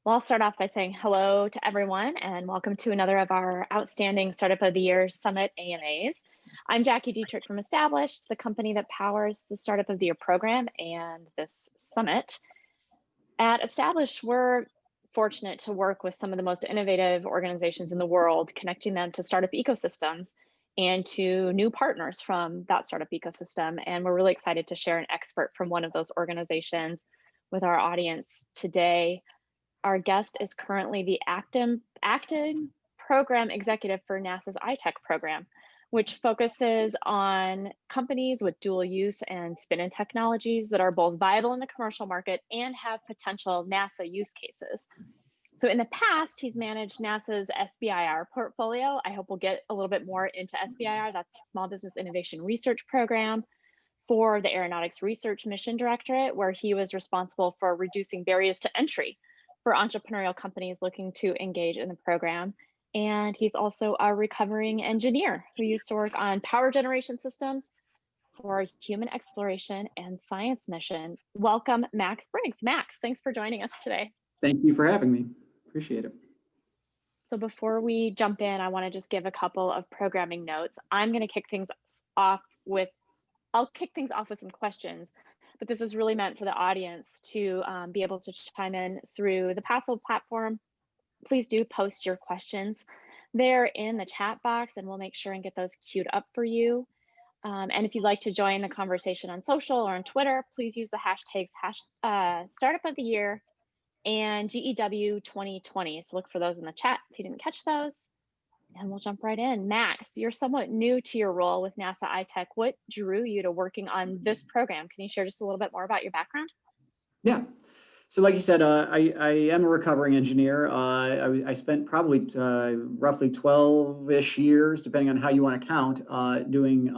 Well, I'll start off by saying hello to everyone and welcome to another of our outstanding Startup of the Year Summit AMAs. I'm Jacqui Dietrich from Established, the company that powers the Startup of the Year program and this summit. At Established, we're fortunate to work with some of the most innovative organizations in the world, connecting them to startup ecosystems and to new partners from that startup ecosystem. And we're really excited to share an expert from one of those organizations with our audience today. Our guest is currently the acting program executive for NASA's iTech program, which focuses on companies with dual use and spin-in technologies that are both viable in the commercial market and have potential NASA use cases. So in the past, he's managed NASA's SBIR portfolio. I hope we'll get a little bit more into SBIR. That's the Small Business Innovation Research Program for the Aeronautics Research Mission Directorate, where he was responsible for reducing barriers to entry for entrepreneurial companies looking to engage in the program. And he's also a recovering engineer who used to work on power generation systems for human exploration and science mission. Welcome, Max Briggs. Max, thanks for joining us today. Thank you for having me. Appreciate it. So before we jump in, I want to just give a couple of programming notes. I'm going to kick things off with some questions, but this is really meant for the audience to be able to chime in through the Pathfield platform. Please do post your questions there in the chat box, and we'll make sure and get those queued up for you. And if you'd like to join the conversation on social or on Twitter, please use the hashtags Startup of the Year and GEW 2020. So look for those in the chat if you didn't catch those. And we'll jump right in. Max, you're somewhat new to your role with NASA iTech. What drew you to working on this program? Can you share just a little bit more about your background? Yeah. So like you said, I am a recovering engineer. I spent probably roughly 12-ish years, depending on how you want to count, doing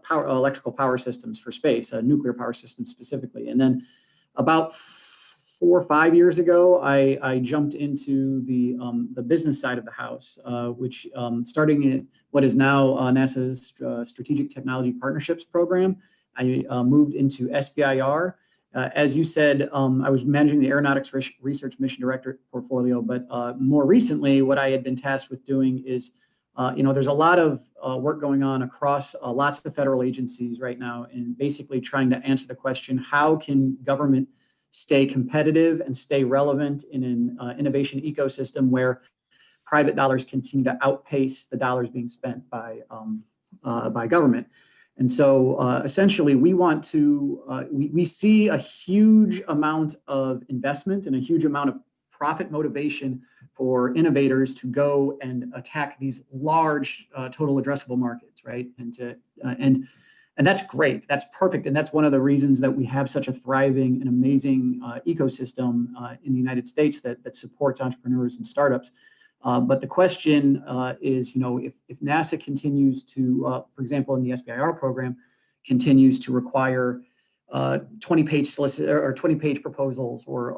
electrical power systems for space, nuclear power systems specifically. And then about 4 or 5 years ago, I jumped into the business side of the house, which starting at what is now NASA's Strategic Technology Partnerships Program. I moved into SBIR. As you said, I was managing the Aeronautics Research Mission Director portfolio, but more recently, what I had been tasked with doing is, there's a lot of work going on across lots of federal agencies right now, and basically trying to answer the question, how can government stay competitive and stay relevant in an innovation ecosystem where private dollars continue to outpace the dollars being spent by government. And so essentially we want to, we see a huge amount of investment and a huge amount of profit motivation for innovators to go and attack these large total addressable markets, right? And that's great. That's perfect. And that's one of the reasons that we have such a thriving and amazing ecosystem in the United States that supports entrepreneurs and startups. But the question is, if NASA continues to, for example, in the SBIR program, continues to require 20-page proposals or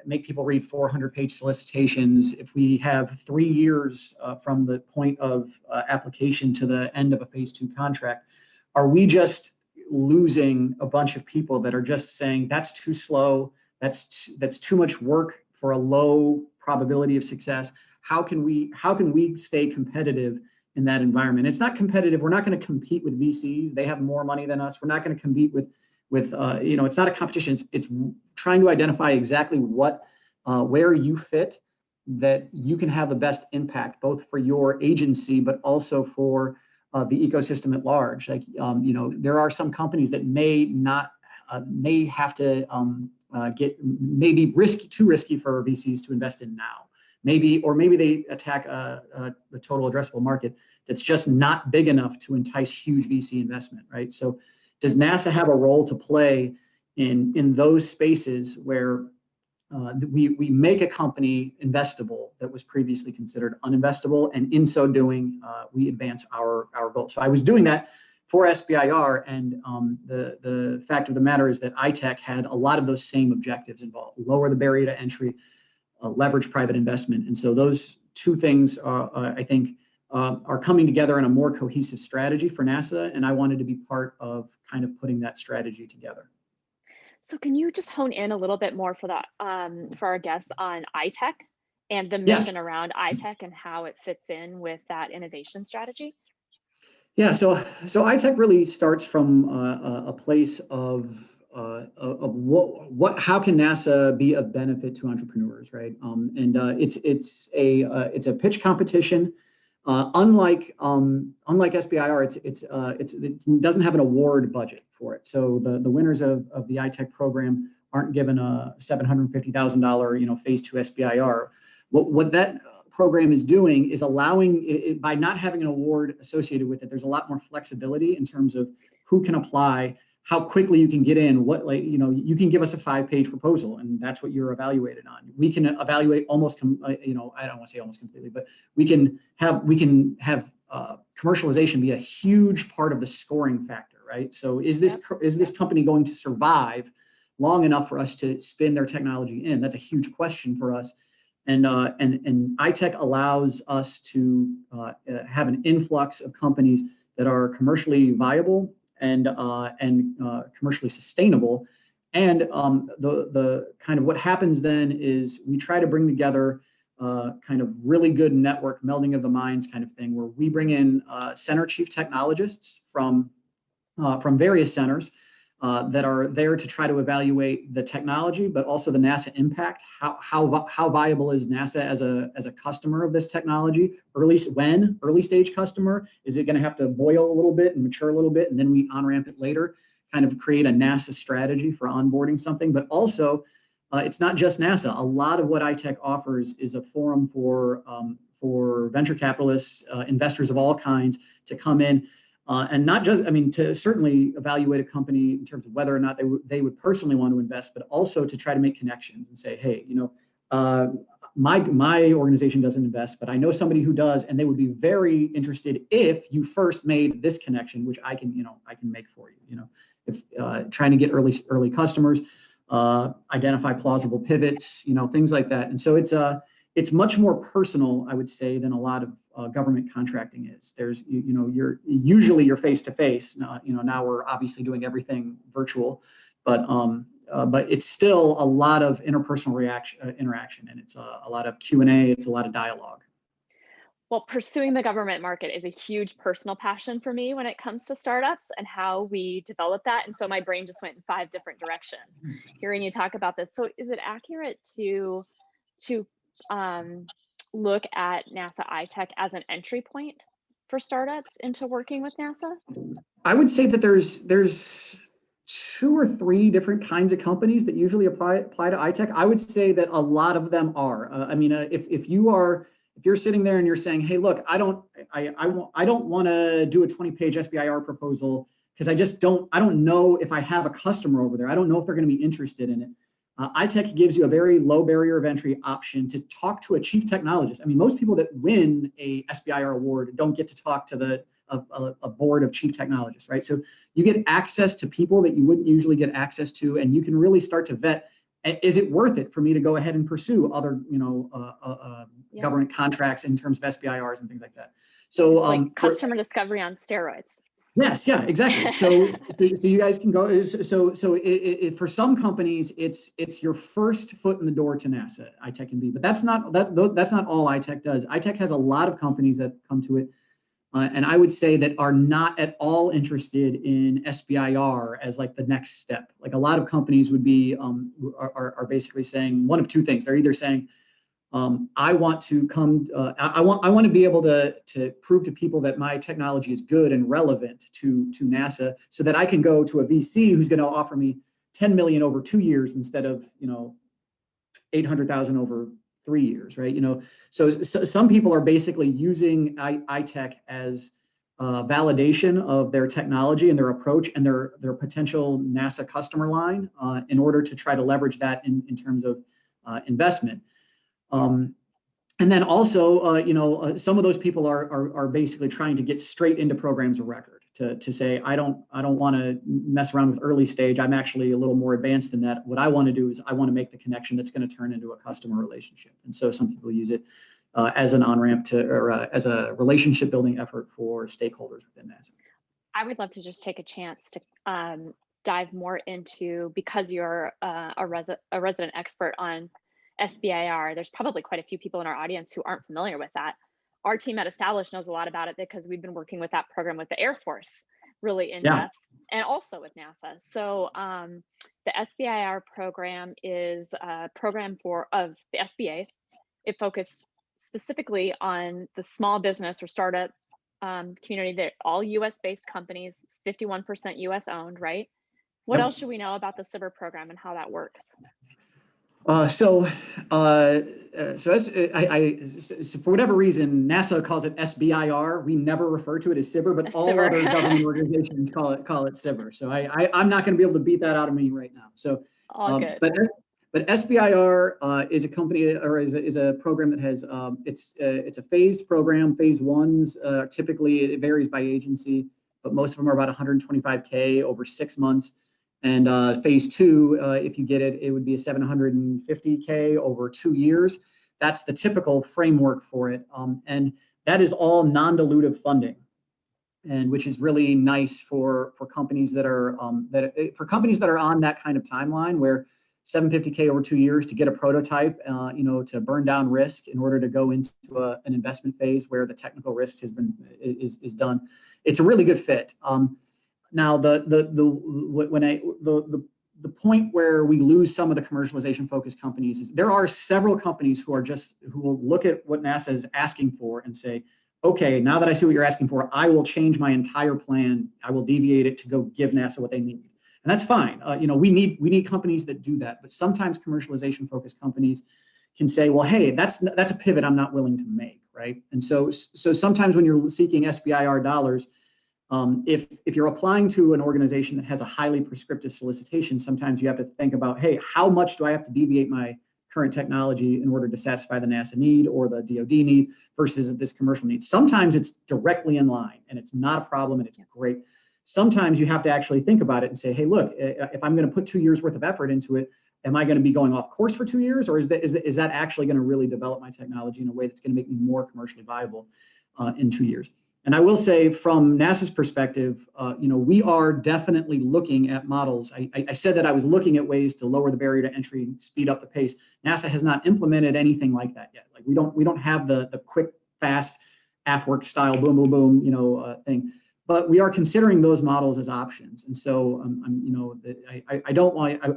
make people read 400-page solicitations, if we have 3 years from the point of application to the end of a phase 2 contract, are we just losing a bunch of people that are just saying that's too slow, that's too much work for a low probability of success? How can we stay competitive in that environment? It's not competitive. We're not going to compete with VCs. They have more money than us. We're not going to compete with it's not a competition. It's trying to identify exactly where you fit, that you can have the best impact, both for your agency, but also for the ecosystem at large. Like, there are some companies that may have to get maybe too risky for VCs to invest in now. Maybe they attack the total addressable market that's just not big enough to entice huge VC investment, right? So does NASA have a role to play in those spaces where we make a company investable that was previously considered uninvestable, and in so doing, we advance our goals? So I was doing that for SBIR, and the fact of the matter is that iTech had a lot of those same objectives involved: lower the barrier to entry, leverage private investment. And so those two things, I think, are coming together in a more cohesive strategy for NASA, and I wanted to be part of kind of putting that strategy together. So can you just hone in a little bit more for for our guests on iTech and the Yes. mission around iTech and how it fits in with that innovation strategy? Yeah, so iTech really starts from a place of how can NASA be of benefit to entrepreneurs, right? And it's a pitch competition. Unlike SBIR, it doesn't have an award budget for it. So the winners of the iTech program aren't given a $750,000 phase 2 SBIR. What that program is doing is allowing it, by not having an award associated with it, there's a lot more flexibility in terms of who can apply, how quickly you can get in, you can give us a 5-page proposal and that's what you're evaluated on. We can evaluate almost, I don't want to say almost completely, but we can have commercialization be a huge part of the scoring factor, right? So is this company going to survive long enough for us to spin their technology in? That's a huge question for us. And iTech allows us to have an influx of companies that are commercially viable and commercially sustainable. And the kind of what happens then is we try to bring together kind of really good network melding of the minds kind of thing, where we bring in center chief technologists from various centers that are there to try to evaluate the technology, but also the NASA impact. How viable is NASA as a customer of this technology? Early stage customer? Is it going to have to boil a little bit and mature a little bit, and then we on-ramp it later? Kind of create a NASA strategy for onboarding something, but also it's not just NASA. A lot of what iTech offers is a forum for venture capitalists, investors of all kinds to come in. And not just, to certainly evaluate a company in terms of whether or not they would personally want to invest, but also to try to make connections and say, hey, my organization doesn't invest, but I know somebody who does, and they would be very interested if you first made this connection, which I can make for you. If trying to get early customers, identify plausible pivots, things like that. And so it's much more personal, I would say, than a lot of government contracting is. There's, you're face to face. Now we're obviously doing everything virtual, but it's still a lot of interpersonal interaction, and it's a lot of Q&A. It's a lot of dialogue. Well, pursuing the government market is a huge personal passion for me when it comes to startups and how we develop that. And so my brain just went in 5 different directions hearing you talk about this. So is it accurate to look at NASA iTech as an entry point for startups into working with NASA? I would say that there's 2 or 3 different kinds of companies that usually apply to iTech. I would say that a lot of them are. If you're sitting there and you're saying, hey, look, I don't want to do a 20-page SBIR proposal because I don't know if I have a customer over there. I don't know if they're going to be interested in it. iTech gives you a very low barrier of entry option to talk to a chief technologist. Most people that win a SBIR award don't get to talk to a board of chief technologists, right? So you get access to people that you wouldn't usually get access to, and you can really start to vet, is it worth it for me to go ahead and pursue other, government contracts in terms of SBIRs and things like that? So like customer discovery on steroids. Yes, yeah, exactly. So you guys can go. So for some companies, it's your first foot in the door to NASA. iTech can be, but that's not all iTech does. iTech has a lot of companies that come to it, and I would say that are not at all interested in SBIR as like the next step. Like a lot of companies would be are basically saying one of 2 things. They're either saying, I want to come. I want to be able to prove to people that my technology is good and relevant to NASA, so that I can go to a VC who's going to offer me 10 million over 2 years instead of 800,000 over 3 years, right? So some people are basically using iTech as validation of their technology and their approach and their potential NASA customer line in order to try to leverage that in terms of investment. And then also, some of those people are basically trying to get straight into programs of record to say, I don't want to mess around with early stage. I'm actually a little more advanced than that. What I want to do is I want to make the connection that's going to turn into a customer relationship. And so some people use it as an on-ramp as a relationship building effort for stakeholders within NASA. I would love to just take a chance to dive more into, because you're a resident expert on SBIR, there's probably quite a few people in our audience who aren't familiar with that. Our team at Established knows a lot about it because we've been working with that program with the Air Force really in depth, and also with NASA. So the SBIR program is a program of the SBAs. It focused specifically on the small business or startup community. They're all US-based companies. It's 51% US owned, right? What else should we know about the SBIR program and how that works? So for whatever reason, NASA calls it SBIR. We never refer to it as SBIR, but all other government organizations call it SBIR. So I'm not going to be able to beat that out of me right now. So, all good. But SBIR is a company, or is a program that has it's a phased program. Phase ones typically, it varies by agency, but most of them are about 125K over 6 months. And phase two, if you get it, it would be a 750K over 2 years. That's the typical framework for it. And that is all non-dilutive funding, and which is really nice for companies that are on that kind of timeline, where 750K over 2 years to get a prototype, to burn down risk in order to go into an investment phase where the technical risk is done. It's a really good fit. Now, the point where we lose some of the commercialization focused companies is there are several companies who will look at what NASA is asking for and say, okay, now that I see what you're asking for, I will change my entire plan. I will deviate it to go give NASA what they need. And that's fine. We need companies that do that. But sometimes commercialization focused companies can say, well, hey, that's a pivot I'm not willing to make, right? And so sometimes when you're seeking SBIR dollars, if you're applying to an organization that has a highly prescriptive solicitation, sometimes you have to think about, hey, how much do I have to deviate my current technology in order to satisfy the NASA need or the DoD need versus this commercial need? Sometimes it's directly in line and it's not a problem and it's great. Sometimes you have to actually think about it and say, hey, look, if I'm going to put 2 years worth of effort into it, am I going to be going off course for 2 years, or is that actually going to really develop my technology in a way that's going to make me more commercially viable in 2 years? And I will say, from NASA's perspective, we are definitely looking at models. I said that I was looking at ways to lower the barrier to entry and speed up the pace. NASA has not implemented anything like that yet. Like we don't have the quick, fast, AFWERX style boom, boom, boom, thing. But we are considering those models as options. And so, I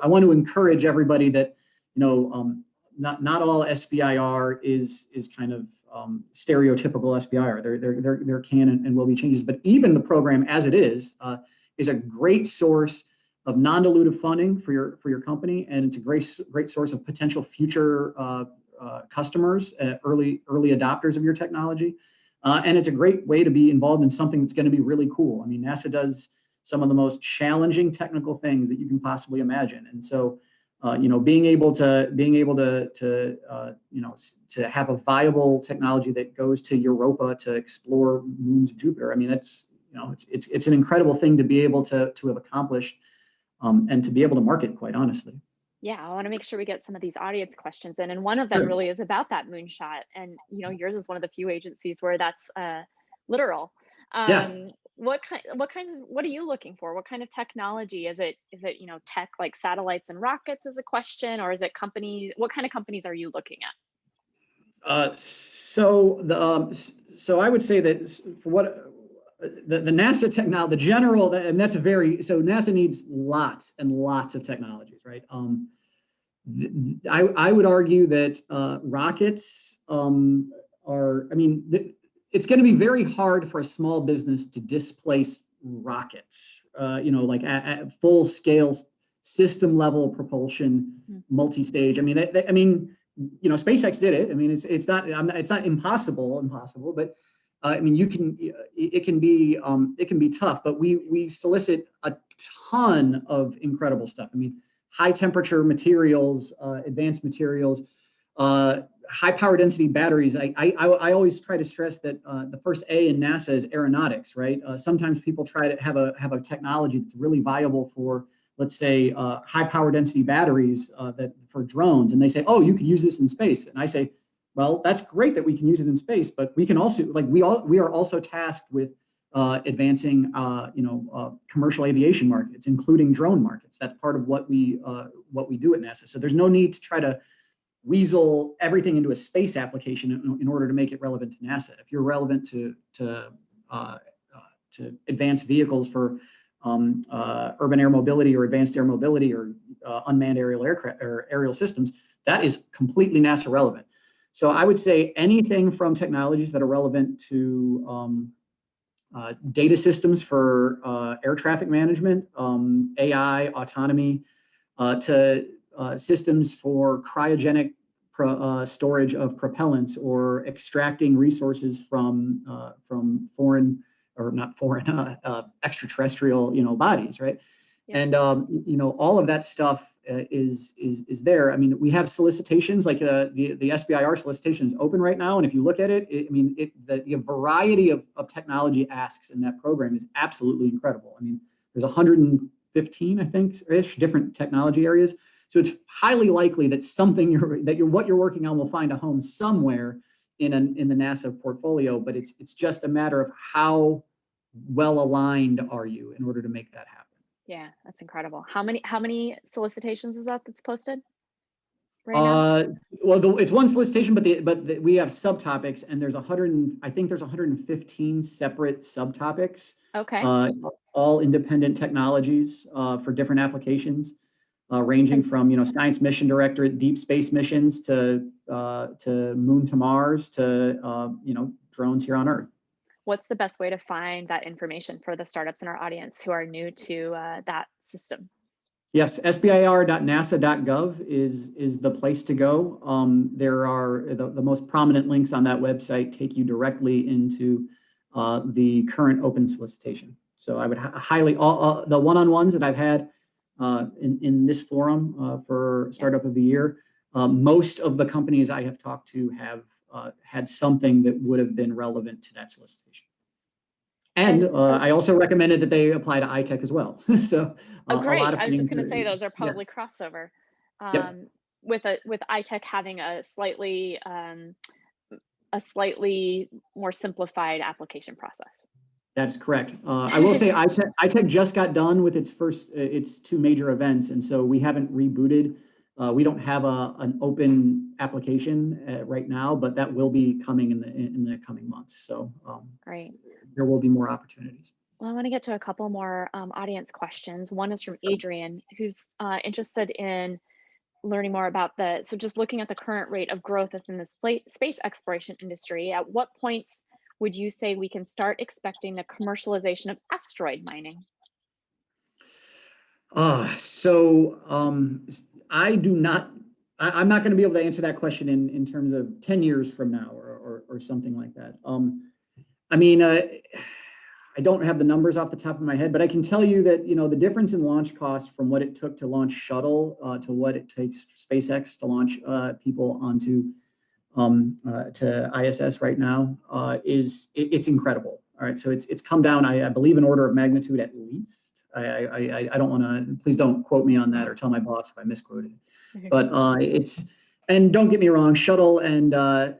want to encourage everybody that, not all SBIR is kind of stereotypical SBIR. There can and will be changes, but even the program as it is a great source of non-dilutive funding for your company, and it's a great source of potential future customers, early adopters of your technology, and it's a great way to be involved in something that's going to be really cool. I mean, NASA does some of the most challenging technical things that you can possibly imagine, and so. Being able to have a viable technology that goes to Europa to explore moons of Jupiter. I mean, it's an incredible thing to be able to have accomplished and to be able to market, quite honestly. Yeah, I want to make sure we get some of these audience questions in, and one of them really is about that moonshot. And yours is one of the few agencies where that's literal. What are you looking for? What kind of technology is it? Is it tech like satellites and rockets is a question, or is it companies? What kind of companies are you looking at? So I would say that for what the NASA technology, the general, and that's so NASA needs lots and lots of technologies, right? I would argue that rockets it's going to be very hard for a small business to displace rockets, like at full scale system level propulsion, multi-stage. SpaceX did it. I mean, it's not impossible, but it can be tough, but we solicit a ton of incredible stuff. I mean, high temperature materials, advanced materials, high power density batteries. I always try to stress that the first A in NASA is aeronautics, right? Sometimes people try to have a technology that's really viable for, let's say, high power density batteries that for drones, and they say, oh, you could use this in space. And I say, well, that's great that we can use it in space, but we can also we are also tasked with advancing commercial aviation markets, including drone markets. That's part of what we do at NASA. So there's no need to try to weasel everything into a space application in order to make it relevant to NASA. If you're relevant to advanced vehicles for urban air mobility or advanced air mobility or unmanned aerial aircraft or aerial systems, that is completely NASA relevant. So I would say anything from technologies that are relevant to data systems for air traffic management, AI, autonomy, to systems for cryogenic storage of propellants or extracting resources from foreign or not foreign extraterrestrial bodies, right? Yeah. And all of that stuff is there. I mean, we have solicitations like the SBIR solicitation is open right now, and if you look at it, the variety of technology asks in that program is absolutely incredible. I mean, there's 115, I think, ish different technology areas. So it's highly likely that what you're working on will find a home somewhere in the NASA portfolio, but it's just a matter of how well aligned are you in order to make that happen. Yeah, that's incredible. How many solicitations is that's posted right now? Well, it's one solicitation, but we have subtopics, and there's 115 separate subtopics. Okay. All independent technologies for different applications, ranging from science mission directorate, deep space missions to moon to Mars to drones here on Earth. What's the best way to find that information for the startups in our audience who are new to that system? Yes, SBIR.nasa.gov is the place to go. There are the most prominent links on that website take you directly into the current open solicitation. So I would highly, the one-on-ones that I've had in this forum for Startup of the Year, most of the companies I have talked to have had something that would have been relevant to that solicitation. And I also recommended that they apply to iTech as well. So great. A lot of I was just going to say those are probably crossover. Yep. With iTech having a slightly more simplified application process. That's correct. I will say iTech just got done with its two major events, and so we haven't rebooted. We don't have an open application right now, but that will be coming in the coming months. So great. There will be more opportunities. Well, I want to get to a couple more audience questions. One is from Adrian, who's interested in learning more about so just looking at the current rate of growth within the space exploration industry. At what points would you say we can start expecting the commercialization of asteroid mining? I'm not going to be able to answer that question in terms of 10 years from now or something like that. I don't have the numbers off the top of my head, but I can tell you that the difference in launch costs from what it took to launch shuttle to what it takes SpaceX to launch people onto to ISS right now it's incredible. All right, so it's come down, I believe, an order of magnitude at least. I don't want to, please don't quote me on that or tell my boss if I misquoted it. But and don't get me wrong, shuttle and the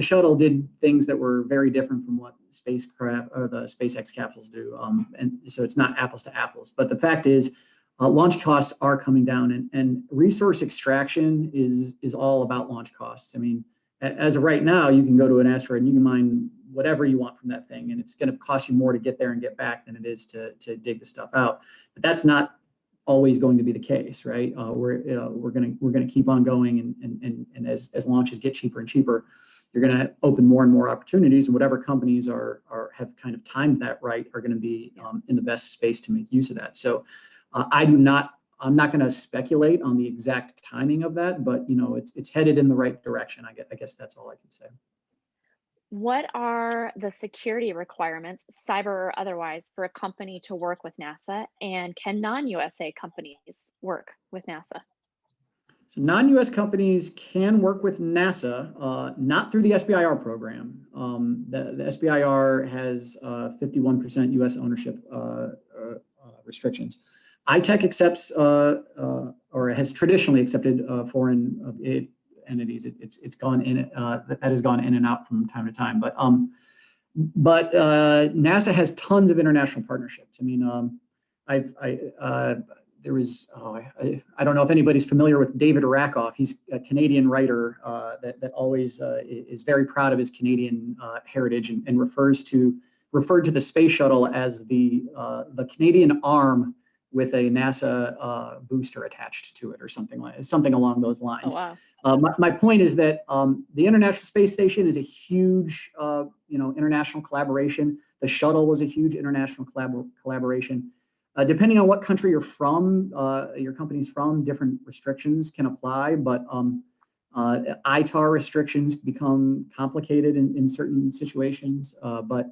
shuttle did things that were very different from what spacecraft or the SpaceX capsules do, and so it's not apples to apples. But the fact is, launch costs are coming down, and resource extraction is all about launch costs. I mean, as of right now, you can go to an asteroid and you can mine whatever you want from that thing, and it's going to cost you more to get there and get back than it is to dig the stuff out. But that's not always going to be the case, right? We're going to keep on going, and as launches get cheaper and cheaper, you're going to open more and more opportunities, and whatever companies have kind of timed that right are going to be in the best space to make use of that. So I'm not going to speculate on the exact timing of that, but it's headed in the right direction. I guess that's all I can say. What are the security requirements, cyber or otherwise, for a company to work with NASA, and can non-USA companies work with NASA? So non-US companies can work with NASA, not through the SBIR program. The SBIR has 51% US ownership restrictions. iTech accepts or has traditionally accepted foreign entities. It's gone in, that has gone in and out from time to time. But But NASA has tons of international partnerships. I mean, there was, I don't know if anybody's familiar with David Rakoff. He's a Canadian writer that always is very proud of his Canadian heritage and referred to the space shuttle as the Canadian arm with a NASA booster attached to it, or something along those lines. Oh, wow. My point is that the International Space Station is a huge, international collaboration. The shuttle was a huge international collaboration. Depending on what country you're from, your company's from, different restrictions can apply, but ITAR restrictions become complicated in certain situations. But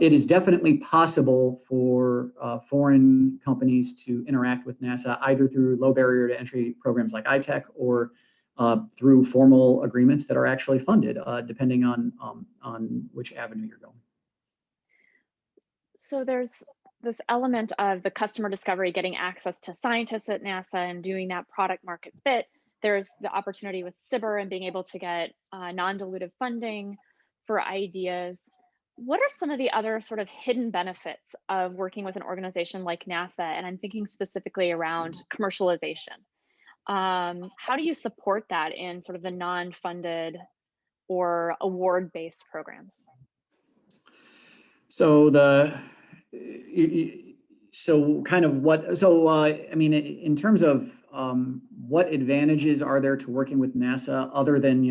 it is definitely possible for foreign companies to interact with NASA either through low barrier to entry programs like iTech or through formal agreements that are actually funded, depending on which avenue you're going. So there's this element of the customer discovery, getting access to scientists at NASA and doing that product market fit. There's the opportunity with SBIR and being able to get non-dilutive funding for ideas. What are some of the other sort of hidden benefits of working with an organization like NASA? And I'm thinking specifically around commercialization. How do you support that in sort of the non-funded or award-based programs? So I mean, in terms of what advantages are there to working with NASA other than,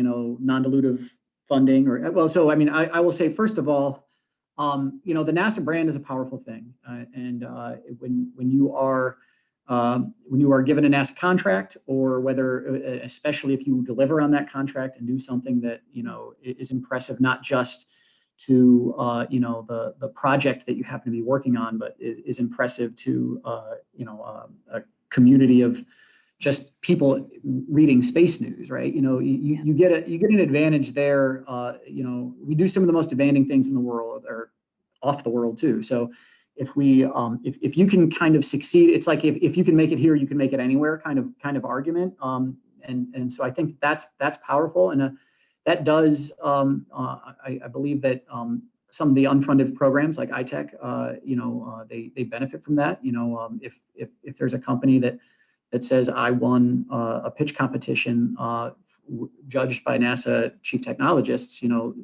non-dilutive funding I mean, I will say, first of all, the NASA brand is a powerful thing. And when you are given a NASA contract, or whether, especially if you deliver on that contract and do something that, is impressive, not just to the project that you happen to be working on, but is impressive to a community of just people reading space news, right? You get an advantage there. We do some of the most demanding things in the world, or off the world too. So if you can kind of succeed, it's like if you can make it here, you can make it anywhere kind of argument. And so I think that's powerful. And that does, I believe that some of the unfunded programs like iTech, they benefit from that. If there's a company that says, I won a pitch competition judged by NASA Chief Technologists,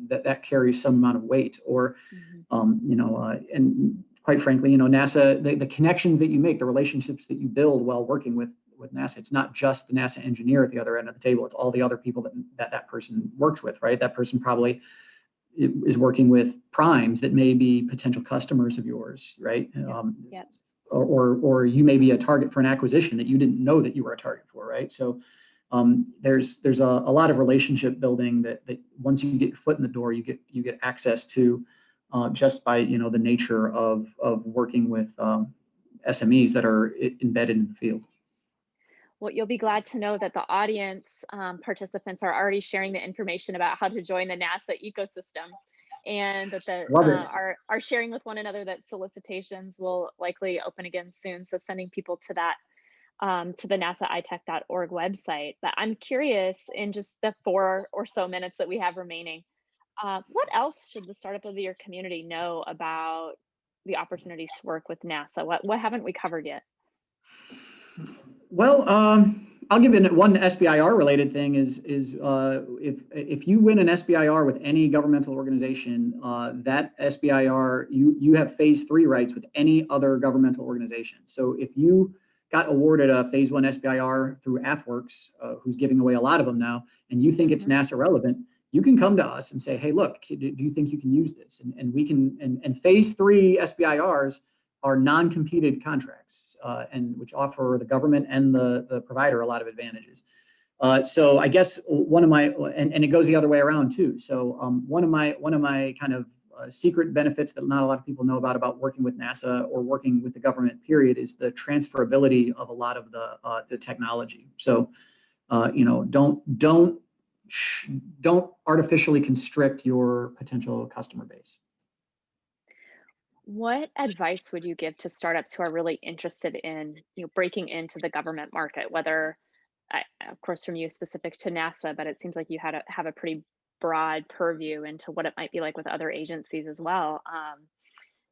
that carries some amount of weight. Or, and quite frankly, NASA, the connections that you make, the relationships that you build while working with NASA, it's not just the NASA engineer at the other end of the table, it's all the other people that person works with, right? That person probably is working with primes that may be potential customers of yours, right? Yep. Or you may be a target for an acquisition that you didn't know that you were a target for, right? So there's a lot of relationship building that once you get your foot in the door, you get access to just by the nature of working with SMEs that are embedded in the field. Well, you'll be glad to know that the audience participants are already sharing the information about how to join the NASA ecosystem, and that are sharing with one another that solicitations will likely open again soon. So sending people to that, to the nasaitech.org website. But I'm curious, in just the 4 or so minutes that we have remaining, what else should the Startup of the Year community know about the opportunities to work with NASA? What haven't we covered yet? Well, I'll give you one SBIR related thing is if you win an SBIR with any governmental organization, that SBIR, you have phase 3 rights with any other governmental organization. So if you got awarded a phase 1 SBIR through AFWorks, who's giving away a lot of them now, and you think it's NASA relevant, you can come to us and say, hey, look, do you think you can use this? And we can, and phase 3 SBIRs are non-competed contracts, and which offer the government and the provider a lot of advantages. So I guess one of my, and it goes the other way around too. So one of my kind of secret benefits that not a lot of people know about working with NASA or working with the government period is the transferability of a lot of the technology. So don't artificially constrict your potential customer base. What advice would you give to startups who are really interested in breaking into the government market, whether, of course, from you specific to NASA, but it seems like you have a pretty broad purview into what it might be like with other agencies as well.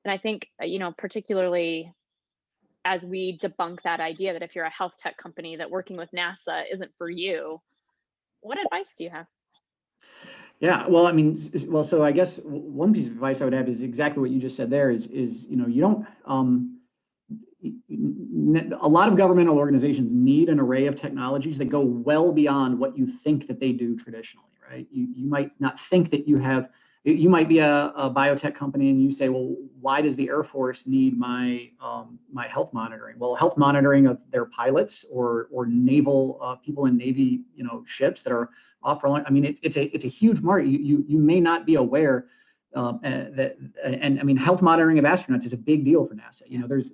And I think, particularly as we debunk that idea that if you're a health tech company, that working with NASA isn't for you, what advice do you have? Yeah, well, I mean, well, so I guess one piece of advice I would have is exactly what you just said there is, you don't, a lot of governmental organizations need an array of technologies that go well beyond what you think that they do traditionally, right? You might not think that you might be a biotech company and you say, well, why does the Air Force need my my health monitoring? Well, health monitoring of their pilots or naval people in Navy, ships that are off for long. I mean, it's a huge market. You may not be aware and I mean, health monitoring of astronauts is a big deal for NASA.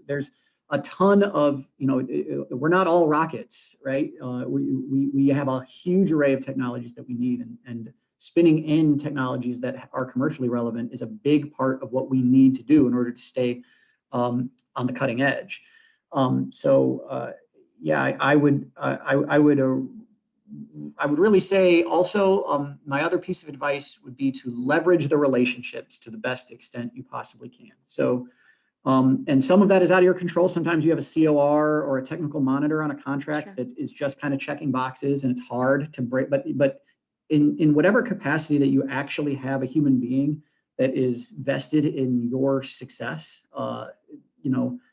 There's a ton of, we're not all rockets, right? We have a huge array of technologies that we need, and spinning in technologies that are commercially relevant is a big part of what we need to do in order to stay on the cutting edge. Yeah, I would really say also, my other piece of advice would be to leverage the relationships to the best extent you possibly can. So, and some of that is out of your control. Sometimes you have a COR or a technical monitor on a contract Sure. that is just kind of checking boxes, and it's hard to break. But in whatever capacity that you actually have a human being that is vested in your success,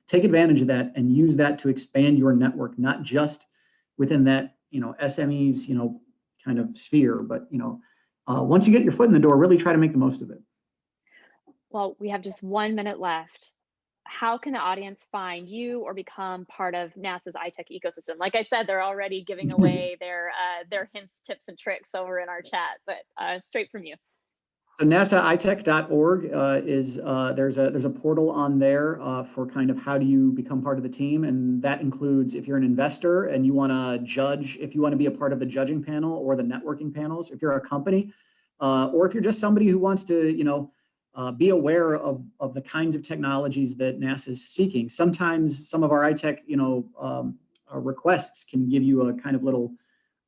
take advantage of that and use that to expand your network, not just within that SMEs kind of sphere, but once you get your foot in the door, really try to make the most of it. Well, we have just 1 minute left. How can the audience find you or become part of NASA's iTech ecosystem? Like I said, they're already giving away their hints, tips, and tricks over in our chat, but straight from you. So NASAITech.org is there's a portal on there for kind of how do you become part of the team, and that includes if you're an investor and you want to judge, if you want to be a part of the judging panel or the networking panels, if you're a company, or if you're just somebody who wants to be aware of the kinds of technologies that NASA is seeking. Sometimes some of our iTech requests can give you a kind of little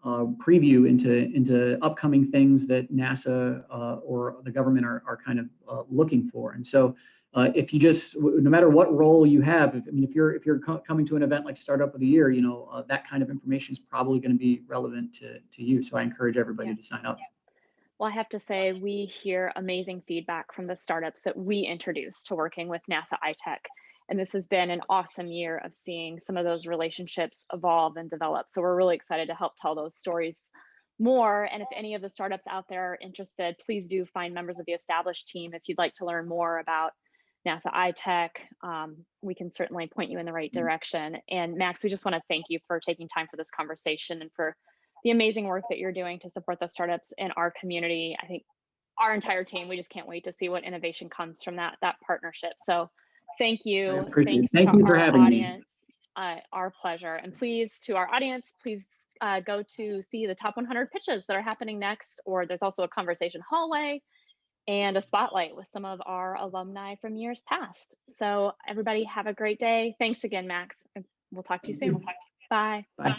preview into upcoming things that NASA or the government are kind of looking for. And so if you just, no matter what role you have, if you're coming to an event like Startup of the Year, that kind of information is probably going to be relevant to you. So I encourage everybody to sign up. Well, I have to say, we hear amazing feedback from the startups that we introduced to working with NASA iTech. And this has been an awesome year of seeing some of those relationships evolve and develop. So we're really excited to help tell those stories more. And if any of the startups out there are interested, please do find members of the established team if you'd like to learn more about NASA iTech. We can certainly point you in the right direction. And Max, we just want to thank you for taking time for this conversation and for the amazing work that you're doing to support the startups in our community. I think our entire team, we just can't wait to see what innovation comes from that partnership. So thank you. Thanks Thank to you for our having audience. Our pleasure. And please, to our audience, please go to see the top 100 pitches that are happening next, or there's also a conversation hallway and a spotlight with some of our alumni from years past. So everybody have a great day. Thanks again, Max. We'll talk to you soon. Bye. Bye.